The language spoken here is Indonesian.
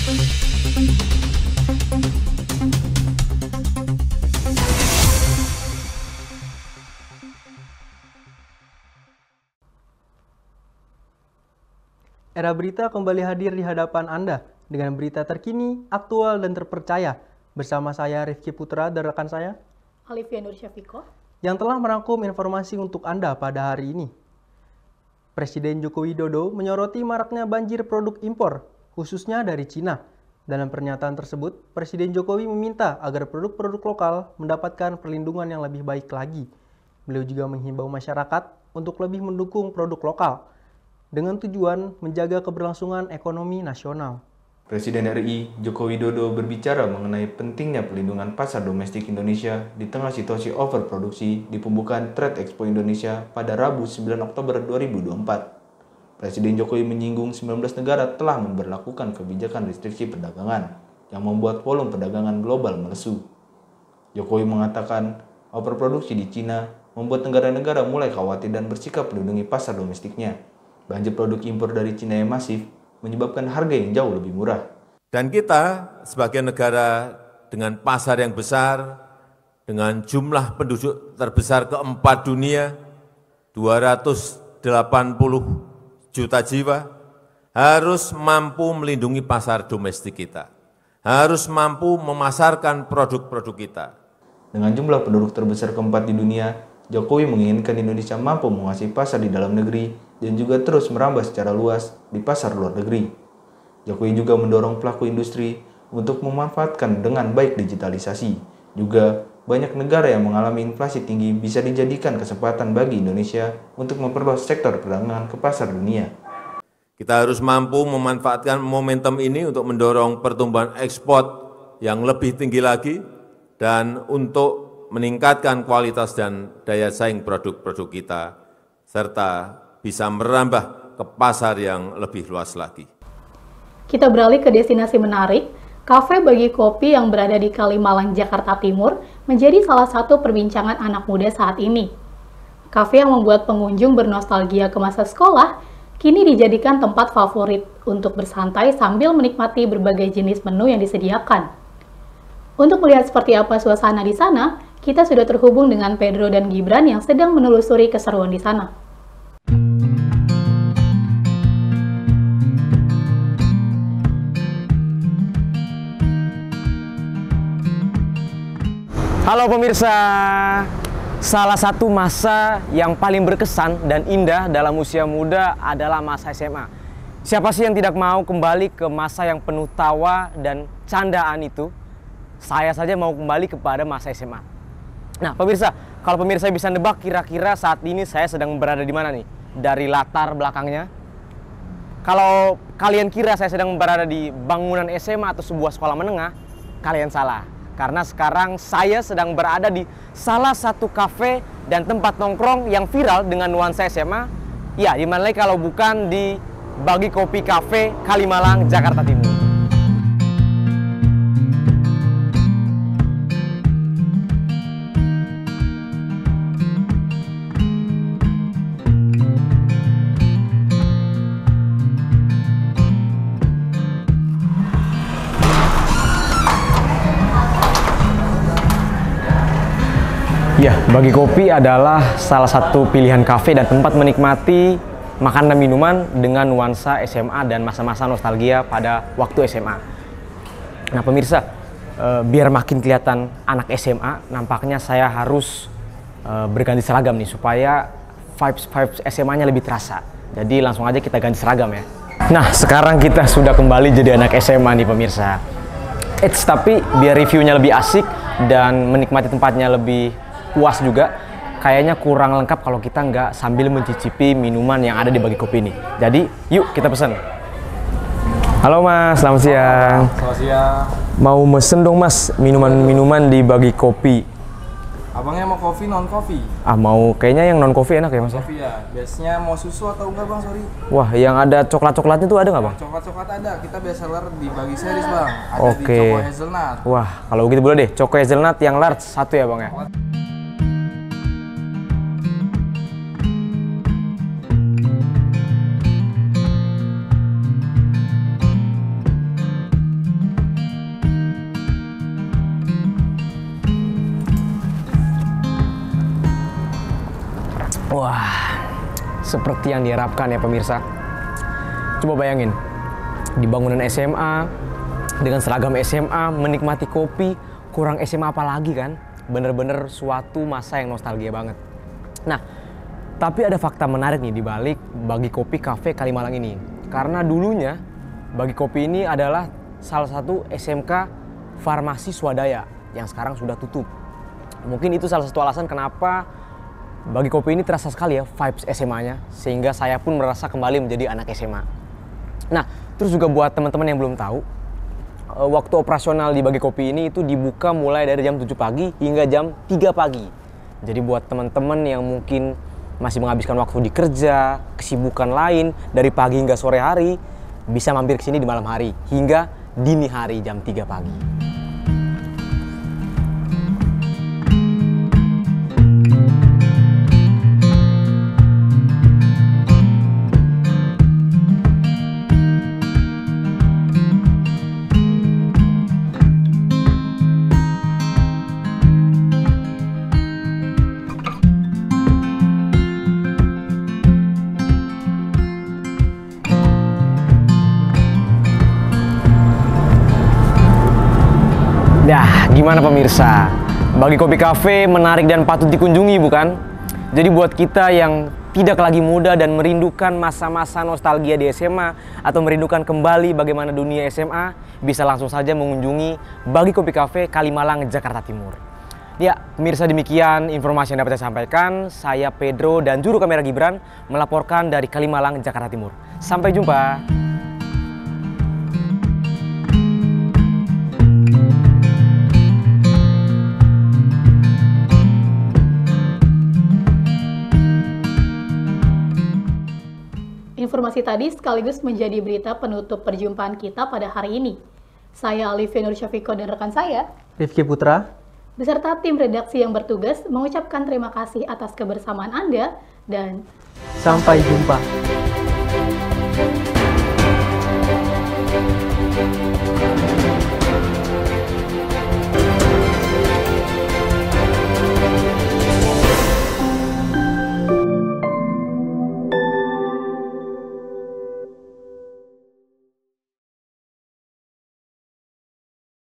Era Berita kembali hadir di hadapan Anda dengan berita terkini, aktual, dan terpercaya. Bersama saya Rifki Putra dan rekan saya Alifia Nur Syafiko yang telah merangkum informasi untuk Anda pada hari ini. Presiden Joko Widodo menyoroti maraknya banjir produk impor, khususnya dari Cina. Dalam pernyataan tersebut, Presiden Jokowi meminta agar produk-produk lokal mendapatkan perlindungan yang lebih baik lagi. Beliau juga menghimbau masyarakat untuk lebih mendukung produk lokal dengan tujuan menjaga keberlangsungan ekonomi nasional. Presiden RI Joko Widodo berbicara mengenai pentingnya pelindungan pasar domestik Indonesia di tengah situasi overproduksi di pembukaan Trade Expo Indonesia pada Rabu 9 Oktober 2024. Presiden Jokowi menyinggung 19 negara telah memberlakukan kebijakan restriksi perdagangan yang membuat volume perdagangan global melesu. Jokowi mengatakan overproduksi di Cina membuat negara-negara mulai khawatir dan bersikap melindungi pasar domestiknya. Banjir produk impor dari Cina yang masif menyebabkan harga yang jauh lebih murah. Dan kita sebagai negara dengan pasar yang besar, dengan jumlah penduduk terbesar keempat dunia, 280 juta jiwa, harus mampu melindungi pasar domestik kita. Harus mampu memasarkan produk-produk kita. Dengan jumlah penduduk terbesar keempat di dunia, Jokowi menginginkan Indonesia mampu menguasai pasar di dalam negeri dan juga terus merambah secara luas di pasar luar negeri. Jokowi juga mendorong pelaku industri untuk memanfaatkan dengan baik digitalisasi. Juga banyak negara yang mengalami inflasi tinggi bisa dijadikan kesempatan bagi Indonesia untuk memperluas sektor perdagangan ke pasar dunia. Kita harus mampu memanfaatkan momentum ini untuk mendorong pertumbuhan ekspor yang lebih tinggi lagi dan untuk meningkatkan kualitas dan daya saing produk-produk kita, serta bisa merambah ke pasar yang lebih luas lagi. Kita beralih ke destinasi menarik. Kafe Bagi Kopi yang berada di Kalimalang, Jakarta Timur menjadi salah satu perbincangan anak muda saat ini. Kafe yang membuat pengunjung bernostalgia ke masa sekolah, kini dijadikan tempat favorit untuk bersantai sambil menikmati berbagai jenis menu yang disediakan. Untuk melihat seperti apa suasana di sana, kita sudah terhubung dengan Pedro dan Gibran yang sedang menelusuri keseruan di sana. Halo pemirsa, salah satu masa yang paling berkesan dan indah dalam usia muda adalah masa SMA. Siapa sih yang tidak mau kembali ke masa yang penuh tawa dan candaan itu? Saya saja mau kembali kepada masa SMA. Nah pemirsa, kalau pemirsa bisa nebak kira-kira saat ini saya sedang berada di mana nih? Dari latar belakangnya. Kalau kalian kira saya sedang berada di bangunan SMA atau sebuah sekolah menengah, kalian salah. Karena sekarang saya sedang berada di salah satu kafe dan tempat nongkrong yang viral dengan nuansa SMA. Ya, di mana lagi kalau bukan di Bagi Kopi Cafe Kalimalang, Jakarta Timur. Ya, Bagi Kopi adalah salah satu pilihan kafe dan tempat menikmati makanan dan minuman dengan nuansa SMA dan masa-masa nostalgia pada waktu SMA. Nah pemirsa, biar makin kelihatan anak SMA, nampaknya saya harus berganti seragam nih supaya vibes SMA-nya lebih terasa. Jadi langsung aja kita ganti seragam ya. Nah sekarang kita sudah kembali jadi anak SMA nih pemirsa. Tapi biar reviewnya lebih asik dan menikmati tempatnya lebih puas juga, kayaknya kurang lengkap kalau kita nggak sambil mencicipi minuman yang ada di Bagi Kopi ini. Jadi yuk kita pesan. Halo mas, selamat siang. Selamat siang. Mau mesen dong mas minuman-minuman di Bagi Kopi. Abangnya mau kopi, non kopi? Mau kayaknya yang non kopi enak ya mas. Kopi ya. Biasanya mau susu atau enggak bang, sorry. Wah yang ada coklat-coklatnya tuh ada nggak bang? Coklat-coklat ada, kita best seller di Bagi Series bang. Ada Oke. di Choco Hazelnut. Wah kalau begitu boleh deh, Choco Hazelnut yang large satu ya bang ya. seperti yang diharapkan ya pemirsa. Coba bayangin, di bangunan SMA, dengan seragam SMA, menikmati kopi, kurang SMA apa lagi kan? Bener-bener suatu masa yang nostalgia banget. Nah, tapi ada fakta menarik nih di balik Bagi Kopi Cafe Kalimalang ini. Karena dulunya Bagi Kopi ini adalah salah satu SMK farmasi swadaya yang sekarang sudah tutup. Mungkin itu salah satu alasan kenapa Bagi Kopi ini terasa sekali ya vibes SMA-nya, sehingga saya pun merasa kembali menjadi anak SMA. Nah, terus juga buat teman-teman yang belum tahu, waktu operasional di Bagi Kopi ini itu dibuka mulai dari jam 7 pagi hingga jam 3 pagi. Jadi buat teman-teman yang mungkin masih menghabiskan waktu di kerja, kesibukan lain dari pagi hingga sore hari, bisa mampir ke sini di malam hari hingga dini hari jam 3 pagi. Nah, gimana pemirsa? Bagi Kopi Cafe menarik dan patut dikunjungi bukan? Jadi buat kita yang tidak lagi muda dan merindukan masa-masa nostalgia di SMA atau merindukan kembali bagaimana dunia SMA, bisa langsung saja mengunjungi Bagi Kopi Cafe Kalimalang, Jakarta Timur. Ya, pemirsa, demikian informasi yang dapat saya sampaikan. Saya Pedro dan juru kamera Gibran melaporkan dari Kalimalang, Jakarta Timur. Sampai jumpa. Informasi tadi sekaligus menjadi berita penutup perjumpaan kita pada hari ini. Saya Alifia Nur Syafiqo dan rekan saya, Rifki Putra, beserta tim redaksi yang bertugas mengucapkan terima kasih atas kebersamaan Anda dan sampai jumpa.